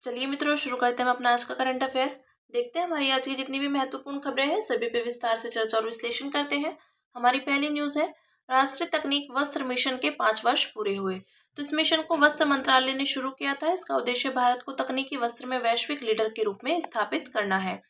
चलिए मित्रों, शुरू करते हैं हम अपना आज का करंट अफेयर। देखते हैं हमारी आज की जितनी भी महत्वपूर्ण खबरें हैं सभी पे विस्तार से चर्चा और विश्लेषण करते हैं। हमारी पहली न्यूज है, राष्ट्रीय तकनीक वस्त्र मिशन के 5 वर्ष पूरे हुए। तो इस मिशन को वस्त्र मंत्रालय ने शुरू किया था। इसका उद्देश्य भारत को तकनीकी वस्त्र में वैश्विक लीडर के रूप में स्थापित करना है।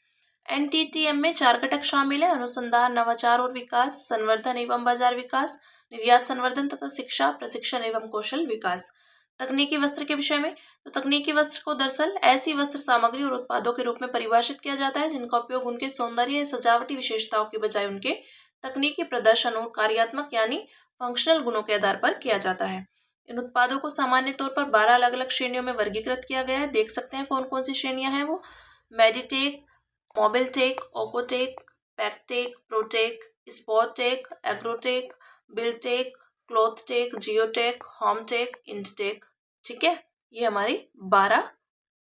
एनटीटीएम में 4 घटक शामिल है: अनुसंधान, नवाचार और विकास, संवर्धन एवं बाजार विकास, निर्यात संवर्धन तथा शिक्षा, प्रशिक्षण एवं कौशल विकास। तकनीकी वस्त्र के विषय में, तो तकनीकी वस्त्र को दरअसल ऐसी वस्त्र सामग्री और उत्पादों के रूप में परिभाषित किया जाता है जिनका उपयोग उनके सौंदर्य या सजावटी विशेषताओं की बजाय उनके तकनीकी प्रदर्शन और कार्यात्मक यानी फंक्शनल गुणों के आधार पर किया जाता है। इन उत्पादों को सामान्य तौर पर 12 अलग अलग श्रेणियों में वर्गीकृत किया गया है। देख सकते हैं कौन कौन सी श्रेणियां हैं वो: Meditech, mobiltech, ओकोटेक, पैकटेक, protic, स्पॉटेक, agrotech, बिलटेक, clothtech, geotech, hometech, इंडटेक। ठीक है, ये हमारी 12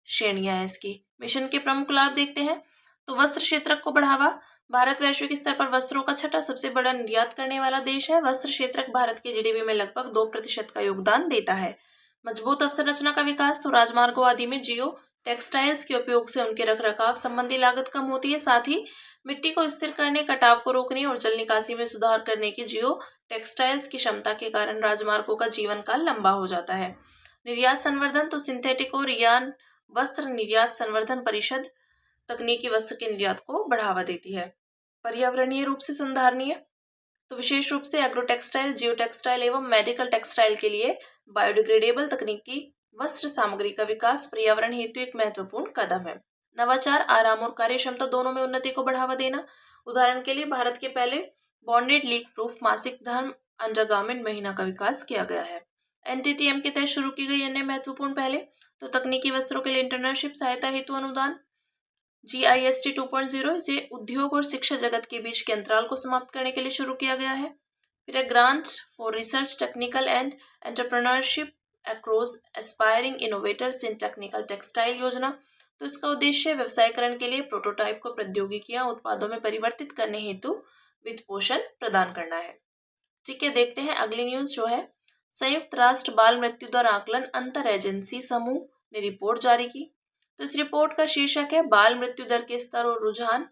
श्रेणियां हैं इसकी। मिशन के प्रमुख लाभ देखते हैं। तो वस्त्र क्षेत्र को बढ़ावा, भारत वैश्विक स्तर पर वस्त्रों का छठा सबसे बड़ा निर्यात करने वाला देश है। वस्त्र क्षेत्र भारत की जीडीपी में लगभग 2% का योगदान देता है। मजबूत अवसंरचना का विकास, तो राजमार्गों आदि में जियो टेक्सटाइल्स के उपयोग से उनके रखरखाव संबंधी लागत कम होती है। साथ ही मिट्टी को स्थिर करने, कटाव को रोकने और जल निकासी में सुधार करने की जियो टेक्सटाइल्स की क्षमता के कारण राजमार्गों का जीवन काल लंबा हो जाता है। निर्यात संवर्धन, तो सिंथेटिक और यान वस्त्र निर्यात संवर्धन परिषद तकनीकी वस्त्र के निर्यात को बढ़ावा देती है। पर्यावरणीय रूप से संधारणीय, तो विशेष रूप से एग्रो टेक्सटाइल, जियो टेक्सटाइल एवं मेडिकल टेक्सटाइल के लिए बायोडिग्रेडेबल तकनीकी वस्त्र सामग्री का विकास पर्यावरण हेतु एक महत्वपूर्ण कदम है। नवाचार, आराम और कार्य क्षमता दोनों में उन्नति को बढ़ावा देना। उदाहरण के लिए भारत के पहले बॉन्डेड लीक प्रूफ मासिक धर्म अंडरगारमेंट महीना का विकास किया गया है। एनटीटीएम के तहत शुरू की गई अन्य महत्वपूर्ण पहले, तो तकनीकी वस्त्रों के लिए इंटर्नशिप सहायता हेतु अनुदान, GIST 2.0, इसे उद्योग और शिक्षा जगत के बीच के अंतराल को समाप्त करने के लिए शुरू किया गया है। फिर है grant for research, technical and entrepreneurship across aspiring innovators in technical textile योजना। तो इसका उद्देश्य व्यवसायीकरण के लिए प्रोटोटाइप को प्रौद्योगिकियां उत्पादों में परिवर्तित करने हेतु वित्त पोषण प्रदान करना है। ठीक है, देखते हैं अगली न्यूज जो है, संयुक्त राष्ट्र बाल मृत्यु दर आकलन अंतर एजेंसी समूह ने रिपोर्ट जारी की। तो इस रिपोर्ट का शीर्षक है बाल मृत्यु दर के स्तर और रुझान।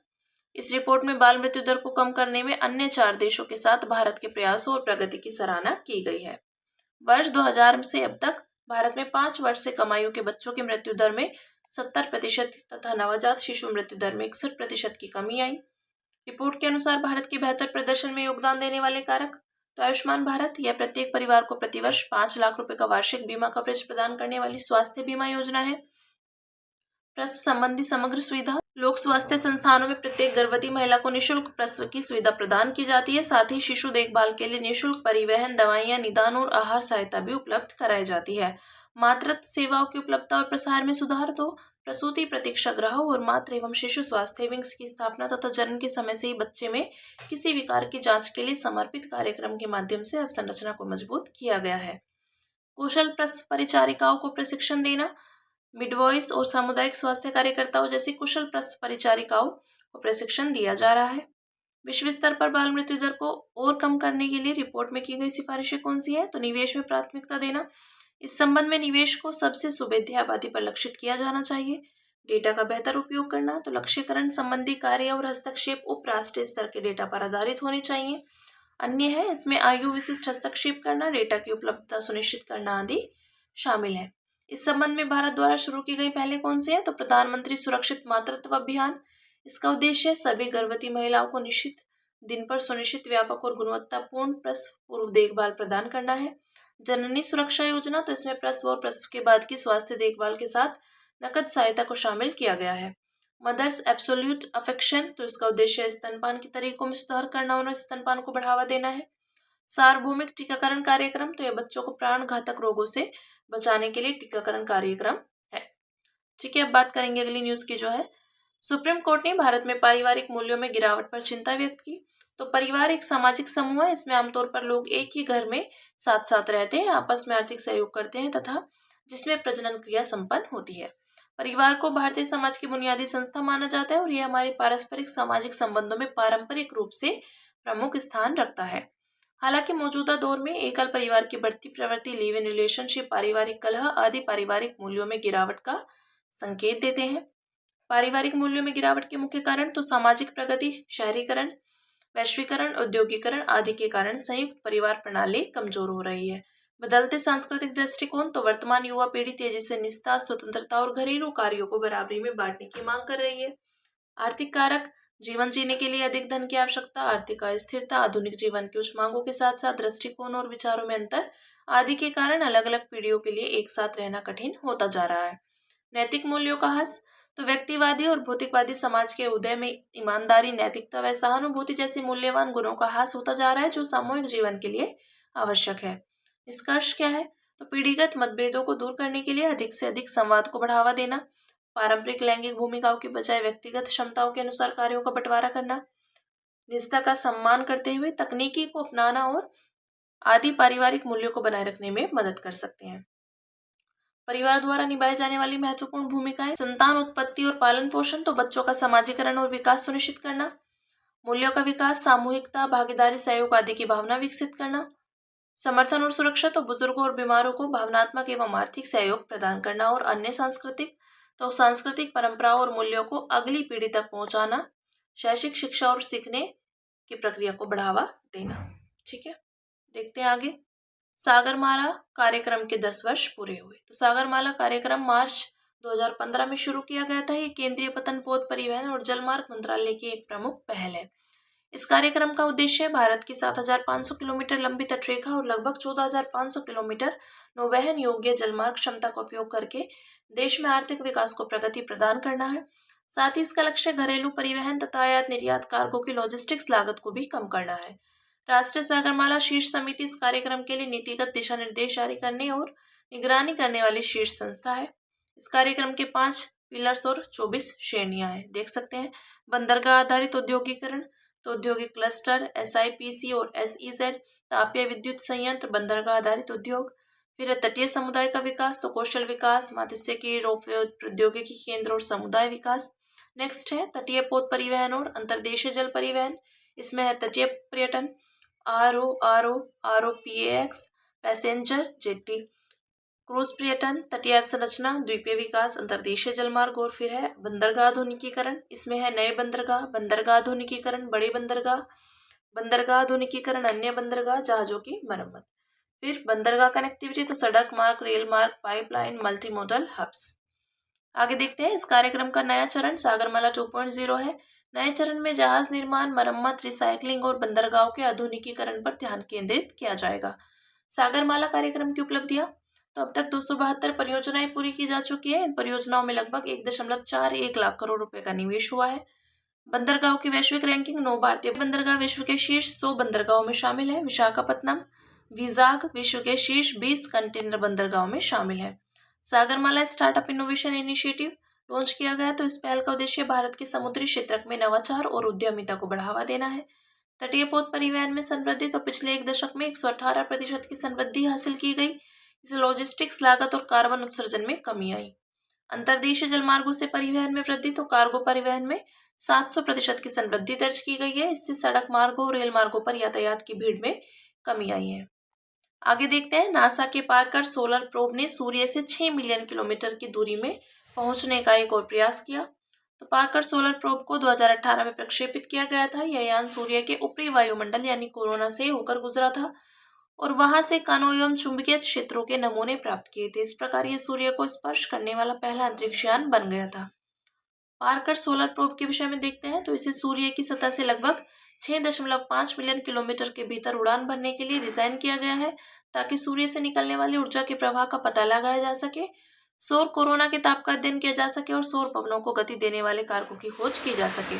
इस रिपोर्ट में बाल मृत्यु दर को कम करने में अन्य 4 देशों के साथ भारत के प्रयासों और प्रगति की सराहना की गई है। वर्ष 2000 से अब तक भारत में 5 वर्ष से कम आयु के बच्चों की मृत्यु दर में 70% तथा नवजात शिशु मृत्यु दर में 61% की कमी आई। रिपोर्ट के अनुसार भारत के बेहतर प्रदर्शन में योगदान देने वाले कारक, तो आयुष्मान भारत, यह प्रत्येक परिवार को प्रतिवर्ष 5 लाख रुपए का वार्षिक बीमा कवरेज प्रदान करने वाली स्वास्थ्य बीमा योजना है। प्रसव संबंधी समग्र सुविधा, लोक स्वास्थ्य संस्थानों में प्रत्येक गर्भवती महिला को निःशुल्क प्रसव की सुविधा प्रदान की जाती है। साथ ही शिशु देखभाल के लिए निःशुल्क परिवहन, दवाइयां, निदान और आहार सहायता भी उपलब्ध कराई जाती है। मातृत्व सेवाओं की उपलब्धता और प्रसार में सुधार, तो प्रसूति प्रतीक्षा गृह और मातृ एवं शिशु स्वास्थ्य विंग्स की स्थापना तथा जन्म के समय से ही बच्चे में किसी विकार की जांच के लिए समर्पित कार्यक्रम के माध्यम से अवसंरचना को मजबूत किया गया है। कुशल प्रसव परिचारिकाओं को प्रशिक्षण देना, मिडवॉइस और सामुदायिक स्वास्थ्य कार्यकर्ताओं जैसी कुशल प्रसव परिचारिकाओं को प्रशिक्षण दिया जा रहा है। विश्व स्तर पर बाल मृत्यु दर को और कम करने के लिए रिपोर्ट में की गई सिफारिशें कौन सी है? तो निवेश में प्राथमिकता देना, इस संबंध में निवेश को सबसे सुविधा आबादी पर लक्षित किया जाना चाहिए। डेटा का बेहतर उपयोग करना, तो लक्ष्यकरण संबंधी कार्य और हस्तक्षेप उपराष्ट्रीय स्तर के डेटा पर आधारित होने चाहिए। अन्य है, इसमें आयु विशिष्ट हस्तक्षेप करना, डेटा की उपलब्धता सुनिश्चित करना आदि शामिल है। इस संबंध में भारत द्वारा शुरू की गई पहले कौन सी है? तो प्रधानमंत्री सुरक्षित मातृत्व अभियान। इसका उद्देश्य सभी गर्भवती महिलाओं को निश्चित दिन पर सुनिश्चित, व्यापक और गुणवत्तापूर्ण प्रसव पूर्व देखभाल प्रदान करना है। जननी सुरक्षा योजना, तो इसमें प्रसव और प्रसव के बाद की स्वास्थ्य देखभाल के साथ नकद सहायता को शामिल किया गया है। मदर्स एब्सोल्यूट अफेक्शन, तो इसका उद्देश्य स्तनपान के तरीकों में सुधार करना और स्तनपान को बढ़ावा देना है। सार्वभौमिक टीकाकरण कार्यक्रम, तो यह बच्चों को प्राण घातक रोगों से बचाने के लिए टीकाकरण कार्यक्रम है। ठीक है, अब बात करेंगे अगली न्यूज की जो है, सुप्रीम कोर्ट ने भारत में पारिवारिक मूल्यों में गिरावट पर चिंता व्यक्त की। तो परिवार एक सामाजिक समूह है, इसमें आमतौर पर लोग एक ही घर में साथ साथ रहते हैं, आपस में आर्थिक सहयोग करते हैं तथा जिसमें प्रजनन क्रिया संपन्न होती है। परिवार को भारतीय समाज की बुनियादी संस्था माना जाता है और यह हमारे पारस्परिक सामाजिक संबंधों में पारंपरिक रूप से प्रमुख स्थान रखता है। हालांकि मौजूदा दौर में एकल परिवार की बढ़ती प्रवृत्ति, लिव इन रिलेशनशिप, पारिवारिक कलह आदि पारिवारिक मूल्यों में गिरावट का संकेत देते हैं। पारिवारिक मूल्यों में गिरावट के मुख्य कारण तो सामाजिक प्रगति, शहरीकरण, वैश्वीकरण, औद्योगिकरण आदि के कारण संयुक्त परिवार प्रणाली कमजोर हो रही है। बदलते सांस्कृतिक दृष्टिकोण तो वर्तमान युवा पीढ़ी तेजी से निष्ठा, स्वतंत्रता और घरेलू कार्यों को बराबरी में बांटने की मांग कर रही है। आर्थिक कारक, जीवन जीने के लिए अधिक धन की आवश्यकता, आर्थिक अस्थिरता, आधुनिक जीवन की उच्च मांगों के साथ साथ दृष्टिकोण और विचारों में अंतर आदि के कारण अलग अलग पीढ़ियों के लिए एक साथ रहना कठिन होता जा रहा है। नैतिक मूल्यों का ह्रास तो व्यक्तिवादी और भौतिकवादी समाज के उदय में ईमानदारी, नैतिकता व सहानुभूति जैसे मूल्यवान गुणों का ह्रास होता जा रहा है, जो सामूहिक जीवन के लिए आवश्यक है। निष्कर्ष क्या है? तो पीढ़ीगत मतभेदों को दूर करने के लिए अधिक से अधिक संवाद को बढ़ावा देना, पारंपरिक लैंगिक भूमिकाओं के बजाय व्यक्तिगत क्षमताओं के अनुसार कार्यों का बंटवारा करना, निजता का सम्मान करते हुए तकनीकी को अपनाना और आदि पारिवारिक मूल्यों को बनाए रखने में मदद कर सकते हैं। परिवार द्वारा निभाई जाने वाली महत्वपूर्ण भूमिकाएं, संतान उत्पत्ति और पालन पोषण तो बच्चों का समाजीकरण और विकास सुनिश्चित करना, मूल्यों का विकास, सामूहिकता, भागीदारी, सहयोग आदि की भावना विकसित करना, समर्थन और सुरक्षा तो बुजुर्गों और बीमारों को भावनात्मक एवं आर्थिक सहयोग प्रदान करना और अन्य सांस्कृतिक परंपराओं और मूल्यों को अगली पीढ़ी तक पहुंचाना, शैक्षिक शिक्षा और सीखने की प्रक्रिया को बढ़ावा देना। ठीक है, देखते हैं आगे। सागरमाला कार्यक्रम के 10 वर्ष पूरे हुए। तो सागरमाला कार्यक्रम मार्च 2015 में शुरू किया गया था। ये केंद्रीय पतन, पोत, परिवहन और जलमार्ग मंत्रालय की एक प्रमुख पहल है। इस कार्यक्रम का उद्देश्य भारत की 7,500 किलोमीटर लंबी तटरेखा और लगभग 14,500 किलोमीटर नौवहन योग्य जलमार्ग क्षमता का उपयोग करके देश में आर्थिक विकास को प्रगति प्रदान करना है। साथ ही इसका लक्ष्य घरेलू परिवहन तथा आयात निर्यात कार्गो की लॉजिस्टिक्स लागत को भी कम करना है। राष्ट्रीय सागरमाला शीर्ष समिति इस कार्यक्रम के लिए नीतिगत दिशा निर्देश जारी करने और निगरानी करने वाली शीर्ष संस्था है। इस कार्यक्रम के 5 पिलर्स और 24 श्रेणियां हैं, देख सकते हैं। बंदरगाह आधारित औद्योगिकरण तो औद्योगिक क्लस्टर, SIPC और SEZ, तापीय विद्युत संयंत्र, बंदरगाह आधारित उद्योग। फिर है तटीय समुदाय का विकास तो कौशल विकास, मात्स्यिकी, रोपवे, प्रौद्योगिकी केंद्र और समुदाय विकास। नेक्स्ट है तटीय पोत परिवहन और अंतर्देशीय जल परिवहन। इसमें है तटीय पर्यटन, ROPAX, पैसेंजर जेट्टी, क्रूज पर्यटन, तटीय अवसंरचना, द्वीपीय विकास, अंतर्देशीय जलमार्ग और फिर है बंदरगाह आधुनिकीकरण। इसमें है नए बंदरगाह, बंदरगाह आधुनिकीकरण, बड़े बंदरगाह, बंदरगाह आधुनिकीकरण, अन्य बंदरगाह, जहाजों की मरम्मत। फिर बंदरगाह कनेक्टिविटी तो सड़क मार्ग, रेल मार्ग, पाइपलाइन, मल्टी मोडल हब्स। आगे देखते हैं इस कार्यक्रम का नया चरण सागरमाला 2.0 है। नए चरण में जहाज निर्माण, मरम्मत, रिसाइकलिंग और बंदरगाहों के आधुनिकीकरण पर ध्यान केंद्रित किया जाएगा। सागरमाला कार्यक्रम की उपलब्धियां तो अब तक 272 परियोजनाएं पूरी की जा चुकी है। इन परियोजनाओं में लगभग 1.41 लाख करोड़ रुपए का निवेश हुआ है। बंदरगाहों की वैश्विक रैंकिंग 9 भारतीय बंदरगाह विश्व के शीर्ष 100 बंदरगाहों में शामिल है। विशाखापत्तनम, विजाग विश्व के शीर्ष 20 कंटेनर बंदरगाहों में शामिल है। Sagarmala startup innovation initiative launch किया गया तो इस पहल का उद्देश्य भारत के समुद्री क्षेत्र में नवाचार और उद्यमिता को बढ़ावा देना है। तटीय पोत परिवहन में संवृद्धि तो पिछले एक दशक में 118% की संवृद्धि हासिल की गई। इससे लॉजिस्टिक्स लागत और कार्बन उत्सर्जन में कमी आई। अंतर्देशीय जलमार्गों से परिवहन में वृद्धि तो कार्गो परिवहन में 700% की संवृद्धि दर्ज की गई है। इससे सड़क मार्गों और रेल मार्गों पर यातायात की भीड़ में कमी आई है। आगे देखते हैं नासा के पार्कर सोलर प्रोब ने सूर्य से 6 मिलियन किलोमीटर की दूरी में पहुंचने का एक और प्रयास किया। तो पार्कर सोलर प्रोब को 2018 में प्रक्षेपित किया गया था। यह यान सूर्य के ऊपरी वायुमंडल यानी कोरोना से होकर गुजरा था और वहां से कणों एवं चुंबकीय क्षेत्रों के नमूने प्राप्त किए थे। इस प्रकार यह सूर्य को स्पर्श करने वाला पहला अंतरिक्ष यान बन गया था। पार्कर सोलर प्रोब के विषय में देखते हैं तो इसे सूर्य की सतह से लगभग 6.5 मिलियन किलोमीटर के भीतर उड़ान भरने के लिए डिजाइन किया गया है, ताकि सूर्य से निकलने वाली ऊर्जा के प्रवाह का पता लगाया जा सके, सौर कोरोना के ताप का अध्ययन किया जा सके और सौर पवनों को गति देने वाले कारकों की खोज की जा सके।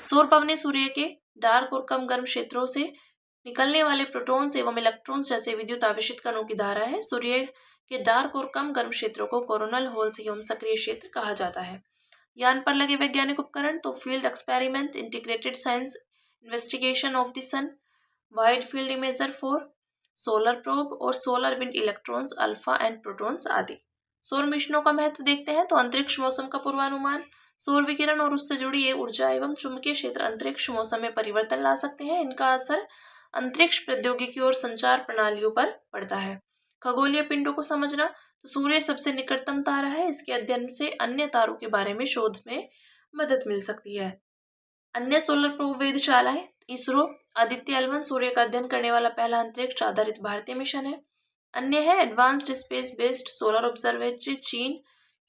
सौर पवनें सूर्य के डार्क और कम गर्म क्षेत्रों से निकलने वाले प्रोटॉन्स एवं इलेक्ट्रॉन्स जैसे विद्युत आवेशित कणों की धारा है। सूर्य के डार्क और कम गर्म क्षेत्रों को कोरोनल होल्स एवं सक्रिय क्षेत्र कहा जाता है। यान पर लगे वैज्ञानिक उपकरण तो field experiment, integrated science investigation of the sun, wide field imager for solar probe और solar wind electrons, alpha and protons आदि। सौर मिशनों का महत्व देखते हैं तो अंतरिक्ष मौसम का पूर्वानुमान, सौर विकिरण और उससे जुड़ी ये ऊर्जा एवं चुंबकीय क्षेत्र अंतरिक्ष मौसम में परिवर्तन ला सकते हैं। इनका असर अंतरिक्ष प्रौद्योगिकी और संचार प्रणालियों पर पड़ता है। खगोलीय पिंडों को समझना तो सूर्य सबसे निकटतम तारा है। इसके अध्ययन से अन्य तारों के बारे में शोध में मदद मिल सकती है। अन्य सोलर प्रोब वेधशालाएं। इसरो आदित्य L1 सूर्य का अध्ययन करने वाला पहला अंतरिक्ष आधारित भारतीय मिशन है। अन्य है advanced space based solar observatory चीन,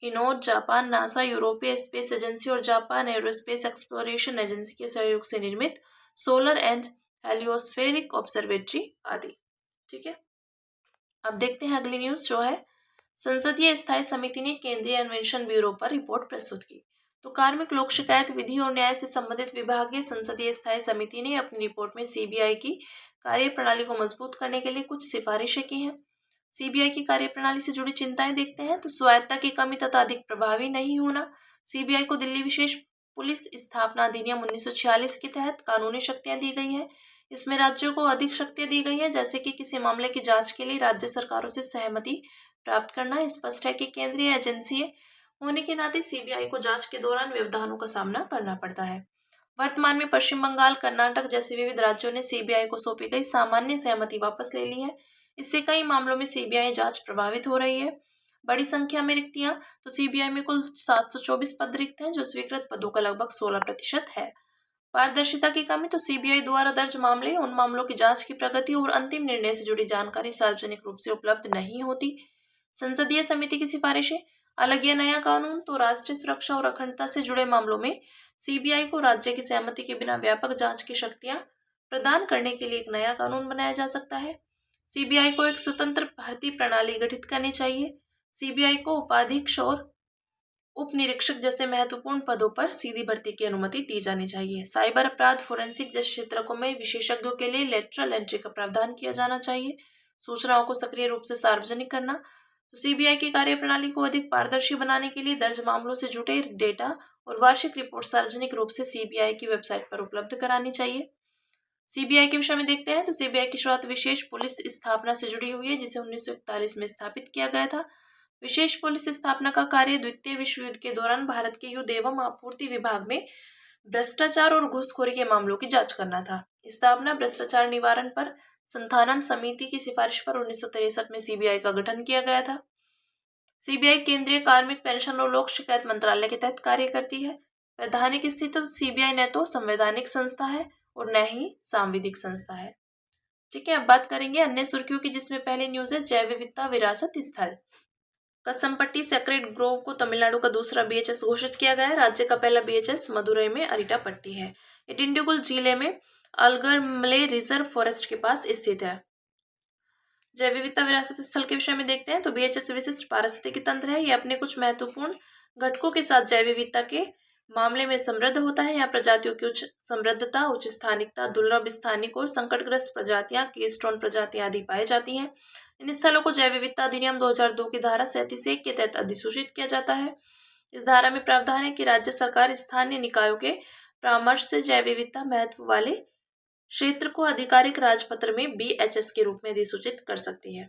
हिनोट जापान, नासा यूरोपीय स्पेस एजेंसी और जापान एरोस्पेस एक्सप्लोरेशन एजेंसी के सहयोग से निर्मित सोलर एंड हेलियोस्फेरिक ऑब्जर्वेटरी आदि। ठीक है, अब देखते हैं अगली न्यूज जो है संसदीय स्थायी समिति ने केंद्रीय अन्वेषण ब्यूरो पर रिपोर्ट प्रस्तुत की। तो कार्मिक लोक शिकायत विधि और न्याय से संबंधित विभागीय संसदीय स्थायी समिति ने अपनी रिपोर्ट में सीबीआई की कार्यप्रणाली को मजबूत करने के लिए कुछ सिफारिशें की हैं। सीबीआई की कार्यप्रणाली से जुड़ी चिंताएं देखते हैं। तो स्वायत्तता की कमी तथा अधिक प्रभावी नहीं होना। सीबीआई को दिल्ली विशेष पुलिस स्थापना अधिनियम 1946 के तहत कानूनी शक्तियां दी गई है। इसमें राज्यों को अधिक शक्तियां दी गई हैं, जैसे कि किसी मामले की जांच के लिए राज्य सरकारों से सहमति प्राप्त करना। स्पष्ट है कि केंद्रीय एजेंसी होने के नाते सीबीआई को जांच के दौरान व्यवधानों का सामना करना पड़ता है। वर्तमान में पश्चिम बंगाल, कर्नाटक जैसे विविध राज्यों ने सीबीआई को सौंपी गई सामान्य सहमति वापस ले ली है। इससे कई मामलों में सीबीआई जांच प्रभावित हो रही है। बड़ी संख्या में रिक्तियां। तो सीबीआई में कुल 724 पद रिक्त हैं, जो स्वीकृत पदों का लगभग 16% है। पारदर्शिता की कमी। तो सीबीआई द्वारा दर्ज मामले, उन मामलों की जांच की प्रगति और अंतिम निर्णय से जुड़ी जानकारी सार्वजनिक रूप से उपलब्ध नहीं होती। संसदीय समिति की सिफारिशें। अलग या नया कानून। तो राष्ट्रीय सुरक्षा और अखंडता से जुड़े मामलों में सीबीआई को राज्य की सहमति के बिना व्यापक जांच की शक्तियां प्रदान करने के लिए एक नया कानून बनाया जा सकता है। सीबीआई को एक स्वतंत्र भर्ती प्रणाली गठित करनी चाहिए। सीबीआई को उपाधीक्षक और उप निरीक्षक जैसे महत्वपूर्ण पदों पर सीधी भर्ती की अनुमति दी जानी चाहिए। साइबर अपराध, फोरेंसिक जैसे क्षेत्रों में विशेषज्ञों के लिए लेटरल एंट्री का प्रावधान किया जाना चाहिए। सूचनाओं को सक्रिय रूप से सार्वजनिक करना। तो सीबीआई की कार्यप्रणाली को अधिक पारदर्शी बनाने के लिए दर्ज मामलों से जुटे डेटा और वार्षिक रिपोर्ट सार्वजनिक रूप से सीबीआई की वेबसाइट पर उपलब्ध करानी चाहिए। सीबीआई के विषय में देखते हैं। तो सीबीआई की शुरुआत विशेष पुलिस स्थापना से जुड़ी हुई है, जिसे 1941 में स्थापित किया गया था। विशेष पुलिस स्थापना का कार्य द्वितीय विश्व युद्ध के दौरान भारत के युद्ध एवं आपूर्ति विभाग में भ्रष्टाचार और घूसखोरी के मामलों की जांच करना था। स्थापना भ्रष्टाचार निवारण पर संथानम समिति की सिफारिश पर 1963 में सीबीआई का गठन किया गया था। सीबीआई केंद्रीय कार्मिक, पेंशन और लोक शिकायत मंत्रालय के तहत कार्य करती है। वैधानिक स्थिति। तो सीबीआई न तो संवैधानिक संस्था है और न ही सांविधिक संस्था है। ठीक है, अब बात करेंगे अन्य सुर्खियों की, जिसमें पहली न्यूज है जैव विविधता विरासत स्थल। कसमपट्टी सेक्रेड ग्रोव को तमिलनाडु का दूसरा बीएचएस घोषित किया गया है। राज्य का पहला बीएचएस मदुरई में अरिटापट्टी है। ये डिंडीगुल जिले में अलगरमले रिजर्व फॉरेस्ट के पास स्थित है। जैव विविधता विरासत स्थल के विषय में देखते हैं। तो बीएचएस विशिष्ट पारिस्थितिकी तंत्र है। ये अपने कुछ महत्वपूर्ण घटकों के साथ जैव विविधता के मामले में समृद्ध होता है। यहाँ प्रजातियों की उच्च समृद्धता, उच्च स्थानिकता, दुर्लभ स्थानिक और संकटग्रस्त प्रजातियां, कीस्टोन प्रजातियां आदि पाई जाती हैं। इन स्थलों को जैव विविधता अधिनियम 2002 की धारा 37(1) के तहत अधिसूचित किया जाता है। इस धारा में प्रावधान है कि राज्य सरकार स्थानीय निकायों के परामर्श से जैव विविधता महत्व वाले क्षेत्र को आधिकारिक राजपत्र में बीएचएस के रूप में अधिसूचित कर सकती है।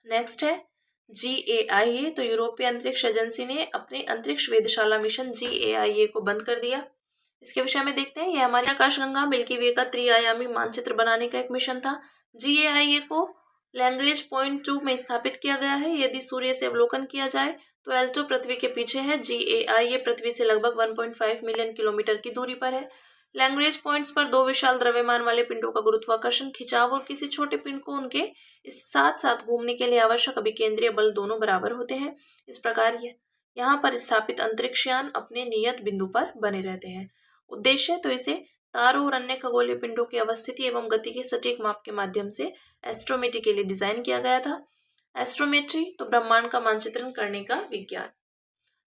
नेक्स्ट है GAIA। तो यूरोपीय अंतरिक्ष एजेंसी ने अपने अंतरिक्ष वेधशाला मिशन GAIA को बंद कर दिया। इसके विषय में देखते हैं। यह हमारी आकाशगंगा मिल्की वे का त्रिआयामी मानचित्र बनाने का एक मिशन था। GAIA को लैग्रेंज पॉइंट 2 में स्थापित किया गया है। यदि सूर्य से अवलोकन किया जाए तो L2 पृथ्वी के पीछे है। GAIA पृथ्वी से लगभग 1.5 मिलियन किलोमीटर की दूरी पर है। लैग्रेंज पॉइंट्स पर दो विशाल द्रव्यमान वाले पिंडों का गुरुत्वाकर्षण, खिंचाव और किसी छोटे पिंड को उनके इस साथ साथ घूमने के लिए आवश्यक अभिकेंद्रीय बल दोनों बराबर होते हैं। इस प्रकार यहाँ पर स्थापित अंतरिक्षयान अपने नियत बिंदु पर बने रहते हैं। उद्देश्य। तो इसे तारों और अन्य खगोलीय पिंडों की अवस्थिति एवं गति के सटीक माप के माध्यम से एस्ट्रोमेट्री के लिए डिजाइन किया गया था। एस्ट्रोमेट्री तो ब्रह्मांड का मानचित्रण करने का विज्ञान।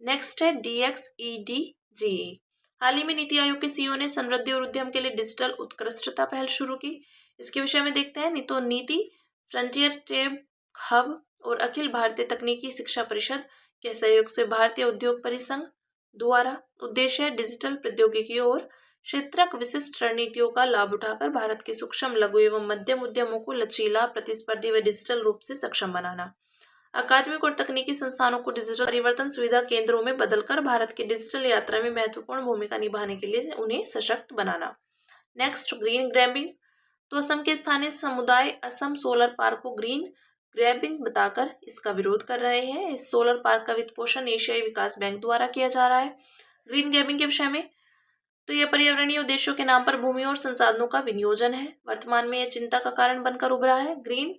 नेक्स्ट है DXEDGE। हाल ही में नीति आयोग के सीईओ ने समृद्धि और उद्यम के लिए डिजिटल उत्कृष्टता पहल शुरू की। इसके विषय में देखते हैं। तो नीति, फ्रंटियर टेक हब और अखिल भारतीय तकनीकी शिक्षा परिषद के सहयोग से भारतीय उद्योग परिसंघ द्वारा उद्देश्य है डिजिटल प्रौद्योगिकी और क्षेत्रक विशिष्ट रणनीतियों का लाभ उठाकर भारत के सूक्ष्म, लघु एवं मध्यम उद्यमों को लचीला, प्रतिस्पर्धी व डिजिटल रूप से सक्षम बनाना। अकादमिक और तकनीकी संस्थानों को डिजिटल परिवर्तन सुविधा केंद्रों में बदलकर भारत की डिजिटल यात्रा में महत्वपूर्ण भूमिका निभाने के लिए उन्हें सशक्त बनाना। Next, green grabbing. तो असम के स्थानीय समुदाय असम सोलर पार्क को ग्रीन ग्रैबिंग बताकर इसका विरोध कर रहे हैं। इस सोलर पार्क का वित्त पोषण एशियाई विकास बैंक द्वारा किया जा रहा है। ग्रीन गैबिंग के विषय में, तो यह पर्यावरणीय उद्देश्यों के नाम पर भूमि और संसाधनों का विनियोजन है। वर्तमान में यह चिंता का कारण बनकर उभरा है। ग्रीन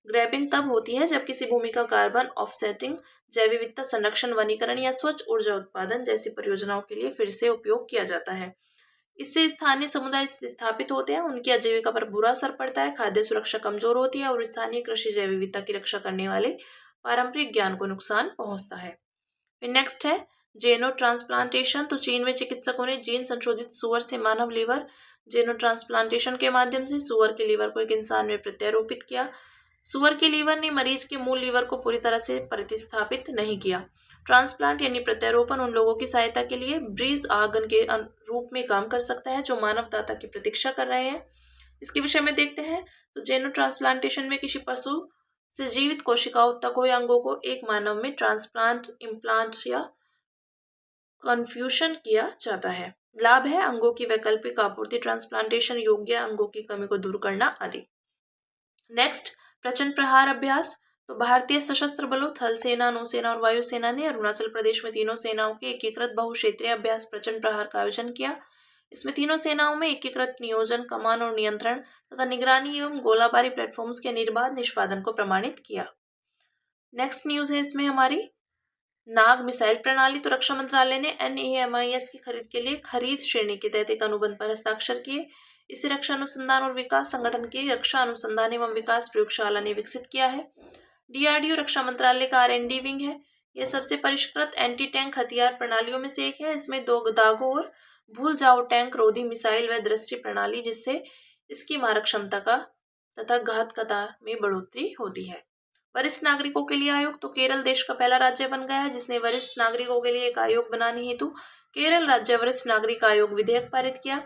ग्रैबिंग तब होती है जब किसी भूमि का कार्बन ऑफसेटिंग, जैव विविधता संरक्षण, वनीकरण या स्वच्छ ऊर्जा उत्पादन जैसी परियोजनाओं के लिए फिर से उपयोग किया जाता है। इससे स्थानीय समुदाय विस्थापित होते हैं, उनकी आजीविका पर बुरा असर पड़ता है, खाद्य सुरक्षा कमजोर होती है और स्थानीय कृषि जैव विविधता की रक्षा करने वाले पारंपरिक ज्ञान को नुकसान पहुंचता है। फिर नेक्स्ट है जेनो ट्रांसप्लांटेशन। तो चीन में चिकित्सकों ने जीन संशोधित सुअर से मानव लीवर जेनो ट्रांसप्लांटेशन के माध्यम से सुअर के लीवर को एक इंसान में प्रत्यारोपित किया। सुअर के लीवर ने मरीज के मूल लीवर को पूरी तरह से प्रतिस्थापित नहीं किया। ट्रांसप्लांट यानी प्रत्यारोपण उन लोगों की सहायता के लिए ब्रीज आर्गन के रूप में काम कर सकता है जो मानव दाता की प्रतीक्षा कर रहे हैं। इसके विषय में देखते हैं। तो जेनो ट्रांसप्लांटेशन में किसी पशु से जीवित कोशिकाओं तक या अंगों को एक मानव में ट्रांसप्लांट, इम्प्लांट या कन्फ्यूशन किया जाता है। लाभ है अंगों की वैकल्पिक आपूर्ति, ट्रांसप्लांटेशन योग्य अंगों की कमी को दूर करना आदि। नेक्स्ट, प्रचंड प्रहार अभ्यास। तो भारतीय सशस्त्र बलों, थल सेना, नौसेना और वायुसेना ने अरुणाचल प्रदेश में तीनों सेनाओं के एकीकृत बहुक्षेत्रीय अभ्यास प्रचंड प्रहार का आयोजन किया। इसमें तीनों सेनाओं में एकीकृत नियोजन, कमान और नियंत्रण तथा निगरानी एवं गोलाबारी प्लेटफॉर्म्स के निर्बाध निष्पादन को प्रमाणित किया। नेक्स्ट न्यूज है इसमें हमारी नाग मिसाइल प्रणाली। तो रक्षा मंत्रालय ने NAMIS की खरीद के लिए खरीद श्रेणी के तहत एक अनुबंध पर हस्ताक्षर किए। इसे रक्षा अनुसंधान और विकास संगठन की रक्षा अनुसंधान एवं विकास प्रयोगशाला ने विकसित किया है। DRDO रक्षा मंत्रालय का R&D विंग है। यह सबसे परिष्कृत एंटी टैंक हथियार प्रणालियों में से एक है। इसमें 2 दागों और भूल जाओ टैंक रोधी मिसाइल व दृष्टि प्रणाली, जिससे इसकी मारक क्षमता का तथा घातकता में बढ़ोतरी होती है। वरिष्ठ नागरिकों के लिए आयोग। तो केरल देश का पहला राज्य बन गया है जिसने वरिष्ठ नागरिकों के लिए एक आयोग बनाने हेतु केरल राज्य वरिष्ठ नागरिक आयोग विधेयक पारित किया।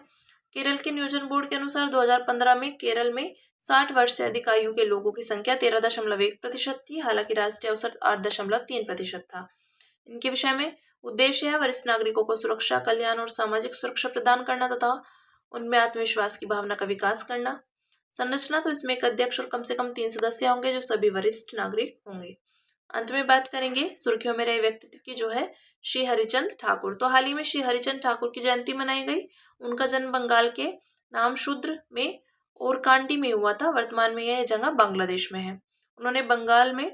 केरल के नियोजन बोर्ड के अनुसार 2015 में केरल में 60 वर्ष से अधिक आयु के लोगों की संख्या 13.1% थी, हालांकि राष्ट्रीय औसत 8.3% था। इनके विषय में उद्देश्य है वरिष्ठ नागरिकों को सुरक्षा, कल्याण और सामाजिक सुरक्षा प्रदान करना तथा उनमें आत्मविश्वास की भावना का विकास करना। संरचना, तो इसमें एक अध्यक्ष और कम से कम 3 सदस्य होंगे जो सभी वरिष्ठ नागरिक होंगे। अंत में बात करेंगे सुर्खियों में रहे व्यक्तित्व की, जो है श्री हरिचंद ठाकुर। तो हाल ही में श्री हरिचंद ठाकुर की जयंती मनाई गई। उनका जन्म बंगाल के नाम शूद्र में ओरकांडी में हुआ था। वर्तमान में यह जगह बांग्लादेश में है। उन्होंने बंगाल में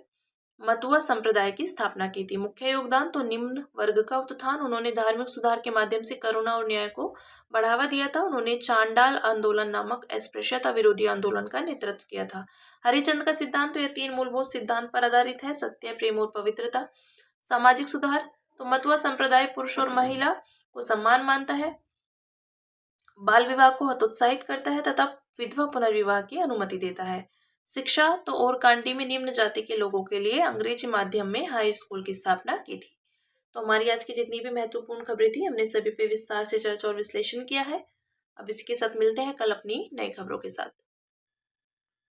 मतुआ संप्रदाय की स्थापना की थी। मुख्य योगदान, तो निम्न वर्ग का उत्थान। उन्होंने धार्मिक सुधार के माध्यम से करुणा और न्याय को बढ़ावा दिया था। उन्होंने चांडाल आंदोलन नामक अस्पृश्यता विरोधी आंदोलन का नेतृत्व किया था। हरिचंद का सिद्धांत, तो यह 3 मूलभूत सिद्धांत पर आधारित है: सत्य, प्रेम और पवित्रता। सामाजिक सुधार, तो मतुआ संप्रदाय पुरुष और महिला को सम्मान मानता है, बाल विवाह को हतोत्साहित करता है तथा विधवा पुनर्विवाह की अनुमति देता है। शिक्षा, तो ओरकांडी में निम्न जाति के लोगों के लिए अंग्रेजी माध्यम में हाई स्कूल की स्थापना की थी। तो हमारी आज की जितनी भी महत्वपूर्ण खबरें थी, हमने सभी पे विस्तार से चर्चा और विश्लेषण किया है। अब इसके साथ मिलते हैं कल अपनी नई खबरों के साथ।